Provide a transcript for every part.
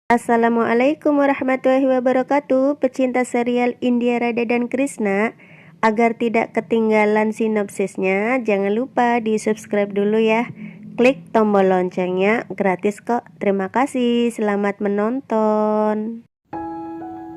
Assalamualaikum warahmatullahi wabarakatuh, pecinta serial India Radha dan Krishna. Agar tidak ketinggalan sinopsisnya, jangan lupa di subscribe dulu ya. Klik tombol loncengnya, gratis kok. Terima kasih, selamat menonton.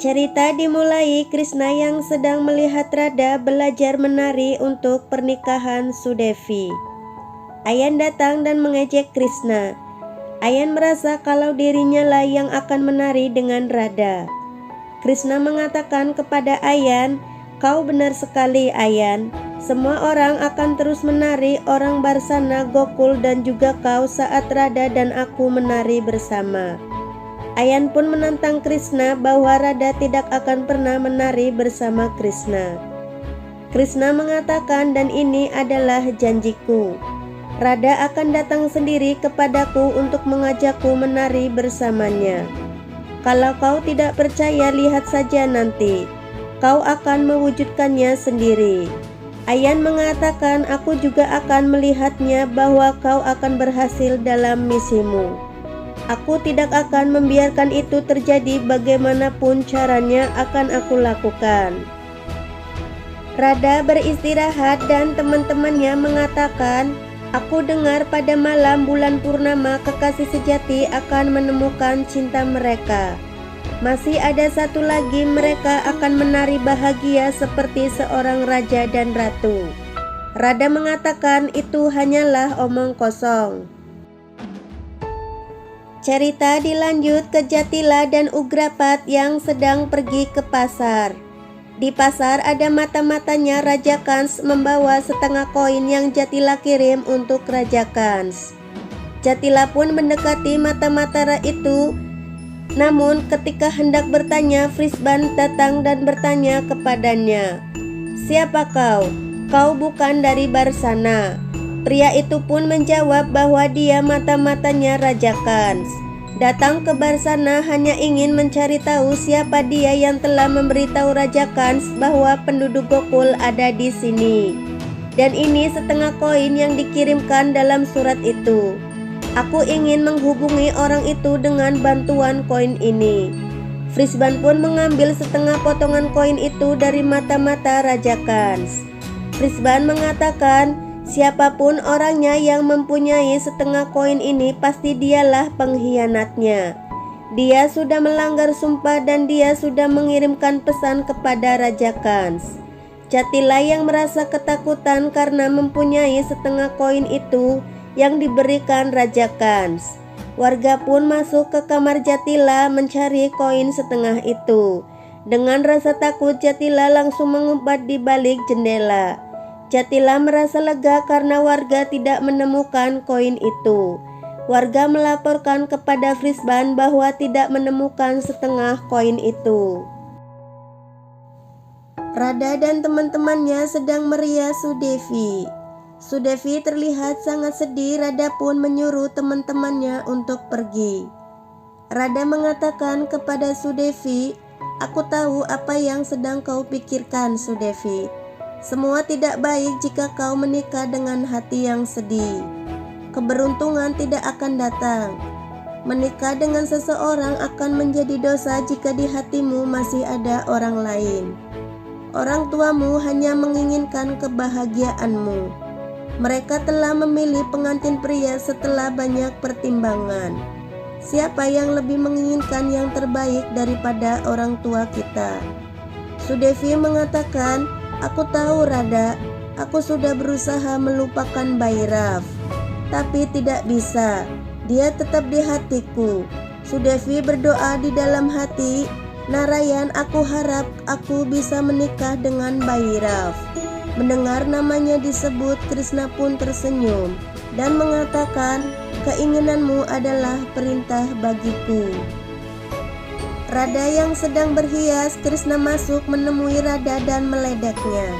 Cerita dimulai Krishna yang sedang melihat Radha belajar menari untuk pernikahan Sudevi. Ayan datang dan mengejek Krishna. Ayan merasa kalau dirinya lah yang akan menari dengan Radha. Krishna mengatakan kepada Ayan, "Kau benar sekali Ayan. Semua orang akan terus menari, orang Barsana, Gokul dan juga kau saat Radha dan aku menari bersama." Ayan pun menantang Krishna bahwa Radha tidak akan pernah menari bersama Krishna. Krishna mengatakan, "Dan ini adalah janjiku. Radha akan datang sendiri kepadaku untuk mengajakku menari bersamanya. Kalau kau tidak percaya, lihat saja nanti. Kau akan mewujudkannya sendiri." Ayan mengatakan, "Aku juga akan melihatnya bahwa kau akan berhasil dalam misimu. Aku tidak akan membiarkan itu terjadi, bagaimanapun caranya akan aku lakukan." Radha beristirahat dan teman-temannya mengatakan, "Aku dengar pada malam bulan purnama kekasih sejati akan menemukan cinta mereka. Masih ada satu lagi, mereka akan menari bahagia seperti seorang raja dan ratu." Radha mengatakan itu hanyalah omong kosong. Cerita dilanjut ke Jatila dan Ugrapat yang sedang pergi ke pasar. Di pasar ada mata-matanya Raja Kans membawa setengah koin yang Jatila kirim untuk Raja Kans. Jatila pun mendekati mata-mata itu. Namun ketika hendak bertanya, Frisban datang dan bertanya kepadanya, "Siapa kau? Kau bukan dari Barsana." Pria itu pun menjawab bahwa dia mata-matanya Raja Kans. Datang ke Barsana hanya ingin mencari tahu siapa dia yang telah memberitahu Raja Kans bahwa penduduk Gokul ada di sini. Dan ini setengah koin yang dikirimkan dalam surat itu. Aku ingin menghubungi orang itu dengan bantuan koin ini. Frisban pun mengambil setengah potongan koin itu dari mata-mata Raja Kans. Frisban mengatakan, "Siapapun orangnya yang mempunyai setengah koin ini, pasti dialah pengkhianatnya. Dia sudah melanggar sumpah dan dia sudah mengirimkan pesan kepada Raja Kans." Jatila yang merasa ketakutan karena mempunyai setengah koin itu yang diberikan Raja Kans. Warga pun masuk ke kamar Jatila mencari koin setengah itu. Dengan rasa takut, Jatila langsung mengumpat di balik jendela. Jatila merasa lega karena warga tidak menemukan koin itu. Warga melaporkan kepada Frisban bahwa tidak menemukan setengah koin itu. Radha dan teman-temannya sedang merias Sudevi. Sudevi terlihat sangat sedih. Radha pun menyuruh teman-temannya untuk pergi. Radha mengatakan kepada Sudevi, "Aku tahu apa yang sedang kau pikirkan, Sudevi. Semua tidak baik jika kau menikah dengan hati yang sedih. Keberuntungan tidak akan datang. Menikah dengan seseorang akan menjadi dosa jika di hatimu masih ada orang lain. Orang tuamu hanya menginginkan kebahagiaanmu. Mereka telah memilih pengantin pria setelah banyak pertimbangan. Siapa yang lebih menginginkan yang terbaik daripada orang tua kita?" Sudevi mengatakan, "Aku tahu Radha, aku sudah berusaha melupakan Bhairav, tapi tidak bisa. Dia tetap di hatiku." Sudevi berdoa di dalam hati, "Narayan, aku harap aku bisa menikah dengan Bhairav." Mendengar namanya disebut, Krishna pun tersenyum dan mengatakan, "Keinginanmu adalah perintah bagiku." Radha yang sedang berhias, Krishna masuk menemui Radha dan meledaknya.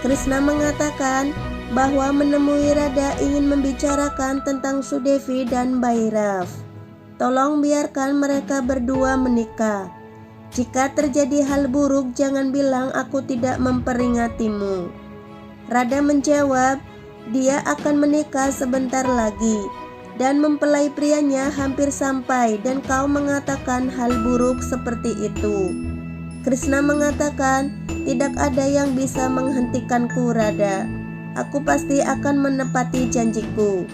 Krishna mengatakan bahwa menemui Radha ingin membicarakan tentang Sudevi dan Bhairav. "Tolong biarkan mereka berdua menikah. Jika terjadi hal buruk, jangan bilang aku tidak memperingatimu." Radha menjawab, "Dia akan menikah sebentar lagi. dan mempelai prianya hampir sampai dan kau mengatakan hal buruk seperti itu. Krishna mengatakan, tidak ada yang bisa menghentikanku, Radha. Aku pasti akan menepati janjiku.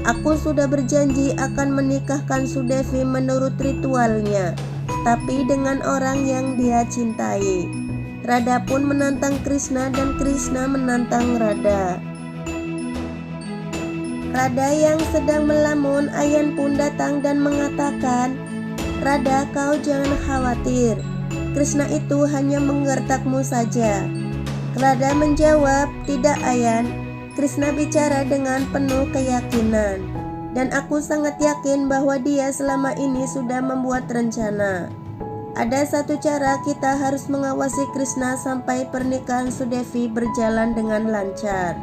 Aku sudah berjanji akan menikahkan Sudevi menurut ritualnya, tapi dengan orang yang dia cintai. Radha pun menantang Krishna dan Krishna menantang Radha. Radha yang sedang melamun, Ayan pun datang dan mengatakan, Radha, kau jangan khawatir. Krishna itu hanya menggertakmu saja. Radha menjawab, tidak Ayan. Krishna bicara dengan penuh keyakinan, dan aku sangat yakin bahwa dia selama ini sudah membuat rencana. Ada satu cara, kita harus mengawasi Krishna sampai pernikahan Sudevi berjalan dengan lancar.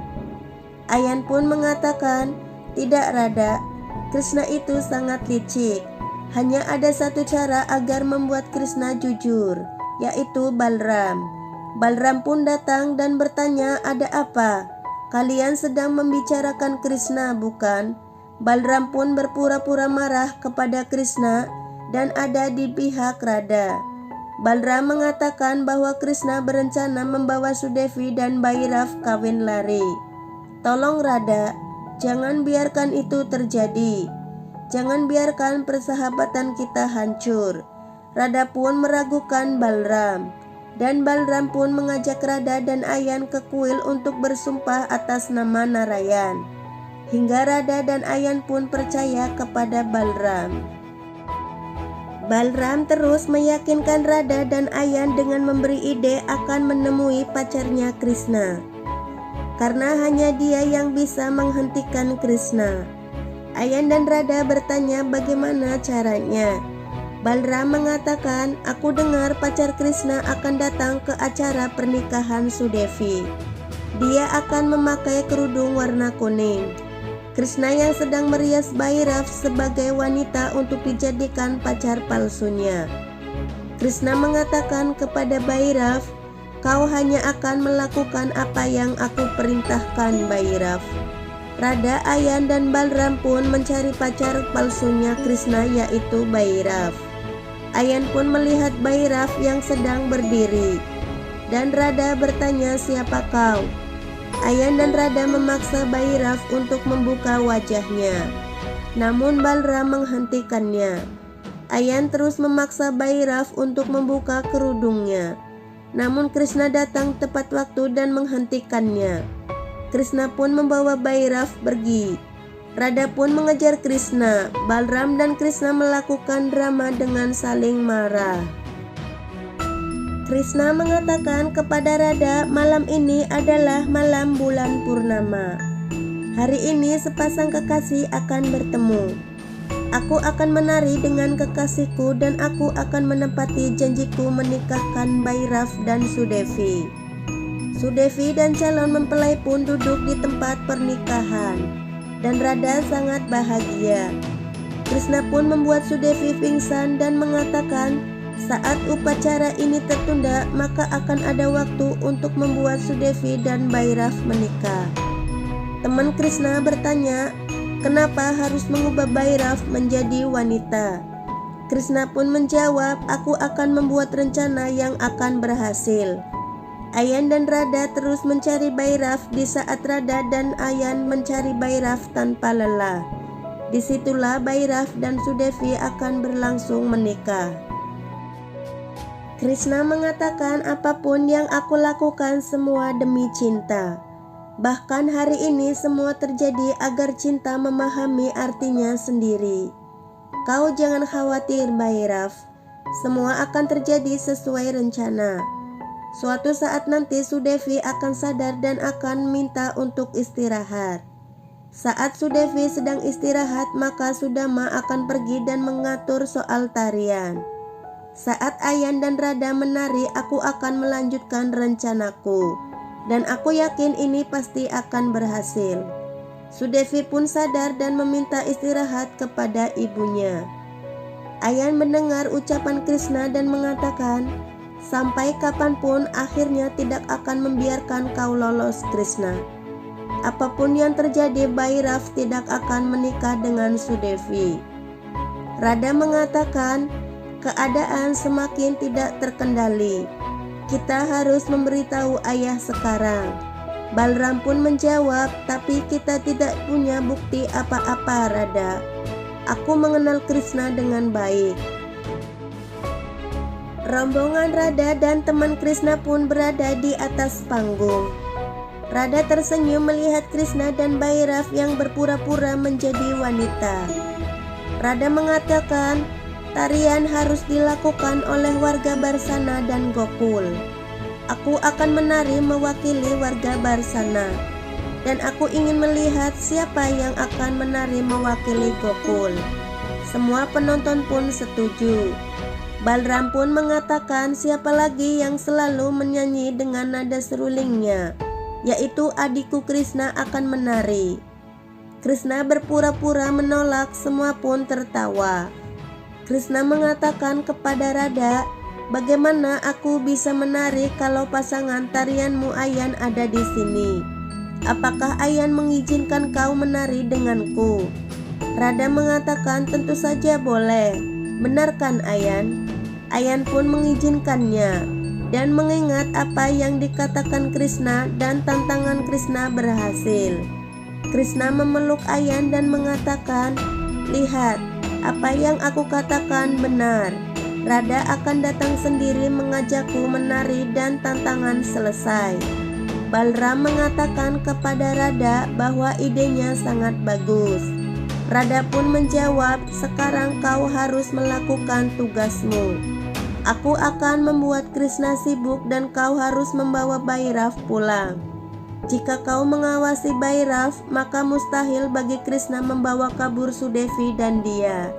Ayan pun mengatakan, tidak Radha, Krishna itu sangat licik. Hanya ada satu cara agar membuat Krishna jujur, yaitu Balram. Balram pun datang dan bertanya, ada apa? Kalian sedang membicarakan Krishna, bukan? Balram pun berpura-pura marah kepada Krishna dan ada di pihak Radha. Balram mengatakan bahwa Krishna berencana membawa Sudevi dan Bhairav kawin lari. Tolong Radha, jangan biarkan itu terjadi. Jangan biarkan persahabatan kita hancur. Radha pun meragukan Balram, dan Balram pun mengajak Radha dan Ayan ke kuil untuk bersumpah atas nama Narayan. Hingga Radha dan Ayan pun percaya kepada Balram. Balram terus meyakinkan Radha dan Ayan dengan memberi ide akan menemui pacarnya Krishna, karena hanya dia yang bisa menghentikan Krishna. Ayan dan Radha bertanya bagaimana caranya. Balram mengatakan, aku dengar pacar Krishna akan datang ke acara pernikahan Sudevi. Dia akan memakai kerudung warna kuning. Krishna yang sedang merias Bhairav sebagai wanita untuk dijadikan pacar palsunya. Krishna mengatakan kepada Bhairav, kau hanya akan melakukan apa yang aku perintahkan, Bhairav. Radha, Ayan dan Balram pun mencari pacar palsunya Krishna, yaitu Bhairav. Ayan pun melihat Bhairav yang sedang berdiri, dan Radha bertanya, siapa kau? Ayan dan Radha memaksa Bhairav untuk membuka wajahnya, namun Balram menghentikannya. Ayan terus memaksa Bhairav untuk membuka kerudungnya, namun Krishna datang tepat waktu dan menghentikannya. Krishna pun membawa Bhairav pergi. Radha pun mengejar Krishna. Balram dan Krishna melakukan drama dengan saling marah. Krishna mengatakan kepada Radha, malam ini adalah malam bulan purnama. Hari ini sepasang kekasih akan bertemu. Aku akan menari dengan kekasihku dan aku akan menepati janjiku menikahkan Bhairav dan Sudevi. Sudevi dan calon mempelai pun duduk di tempat pernikahan, dan Radha sangat bahagia. Krishna pun membuat Sudevi pingsan dan mengatakan, saat upacara ini tertunda, maka akan ada waktu untuk membuat Sudevi dan Bhairav menikah. Teman Krishna bertanya, kenapa harus mengubah Bhairav menjadi wanita? Krishna pun menjawab, aku akan membuat rencana yang akan berhasil. Ayan dan Radha terus mencari Bhairav di saat Radha dan Ayan mencari Bhairav tanpa lelah. Disitulah Bhairav dan Sudevi akan berlangsung menikah. Krishna mengatakan, apapun yang aku lakukan semua demi cinta. Bahkan hari ini semua terjadi agar cinta memahami artinya sendiri. Kau jangan khawatir Bhairav, semua akan terjadi sesuai rencana. Suatu saat nanti Sudevi akan sadar dan akan minta untuk istirahat. Saat Sudevi sedang istirahat, maka Sudama akan pergi dan mengatur soal tarian. Saat Ayan dan Radha menari, aku akan melanjutkan rencanaku, dan aku yakin ini pasti akan berhasil. Sudevi pun sadar dan meminta istirahat kepada ibunya. Ayan mendengar ucapan Krishna dan mengatakan, sampai kapanpun akhirnya tidak akan membiarkan kau lolos Krishna. apapun yang terjadi, Bhairav tidak akan menikah dengan Sudevi. Radha mengatakan, keadaan semakin tidak terkendali. Kita harus memberitahu ayah sekarang. Balram pun menjawab, tapi kita tidak punya bukti apa-apa, Radha. Aku mengenal Krishna dengan baik. Rombongan Radha dan teman Krishna pun berada di atas panggung. Radha tersenyum melihat Krishna dan Bhairav yang berpura-pura menjadi wanita. Radha mengatakan, tarian harus dilakukan oleh warga Barsana dan Gokul. Aku akan menari mewakili warga Barsana, dan aku ingin melihat siapa yang akan menari mewakili Gokul. Semua penonton pun setuju. Balram pun mengatakan siapa lagi yang selalu menyanyi dengan nada serulingnya, yaitu adikku Krishna akan menari. Krishna berpura-pura menolak, semua pun tertawa. Krishna mengatakan kepada Radha, bagaimana aku bisa menari kalau pasangan tarianmu Ayan ada di sini? Apakah Ayan mengizinkan kau menari denganku? Radha mengatakan tentu saja boleh. Benarkan Ayan? Ayan pun mengizinkannya. Dan mengingat apa yang dikatakan Krishna dan tantangan Krishna berhasil. Krishna memeluk Ayan dan mengatakan, lihat, apa yang aku katakan benar. Radha akan datang sendiri mengajakku menari dan tantangan selesai. Balram mengatakan kepada Radha bahwa idenya sangat bagus. Radha pun menjawab, sekarang kau harus melakukan tugasmu. Aku akan membuat Krishna sibuk dan kau harus membawa Bhairav pulang. Jika kau mengawasi Bhairav, maka mustahil bagi Krishna membawa kabur Sudevi dan dia.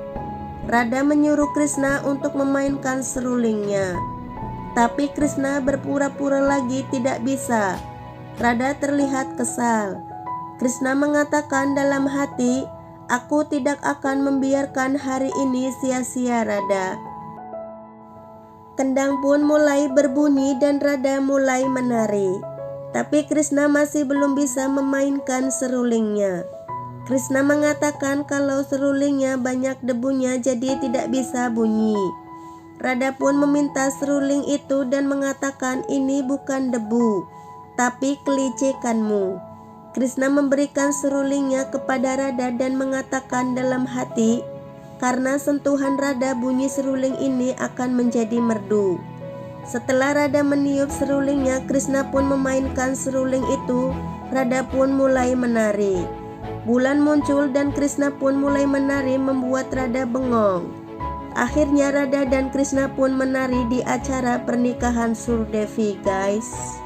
Radha menyuruh Krishna untuk memainkan serulingnya. Tapi Krishna berpura-pura lagi tidak bisa. Radha terlihat kesal. Krishna mengatakan dalam hati, aku tidak akan membiarkan hari ini sia-sia, Radha. Kendang pun mulai berbunyi dan Radha mulai menari. Tapi Krishna masih belum bisa memainkan serulingnya. Krishna mengatakan kalau serulingnya banyak debunya jadi tidak bisa bunyi. Radha pun meminta seruling itu dan mengatakan ini bukan debu, tapi kelicikanmu. Krishna memberikan serulingnya kepada Radha dan mengatakan dalam hati, karena sentuhan Radha bunyi seruling ini akan menjadi merdu. Setelah Radha meniup serulingnya, Krishna pun memainkan seruling itu. Radha pun mulai menari. Bulan muncul dan Krishna pun mulai menari membuat Radha bengong. Akhirnya Radha dan Krishna pun menari di acara pernikahan Sudevi, guys.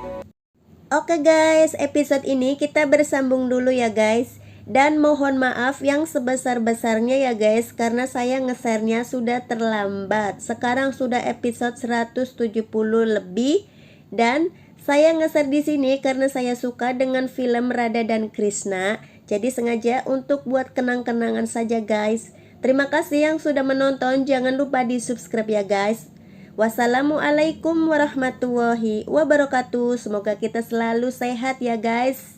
Oke guys, episode ini kita bersambung dulu ya guys. Dan mohon maaf yang sebesar-besarnya ya guys, karena saya nge-share-nya sudah terlambat. Sekarang sudah episode 170 lebih dan saya nge-share di sini karena saya suka dengan film Radha dan Krishna. Jadi sengaja untuk buat kenang-kenangan saja guys. Terima kasih yang sudah menonton, jangan lupa di-subscribe ya guys. Wassalamualaikum warahmatullahi wabarakatuh. Semoga kita selalu sehat ya guys.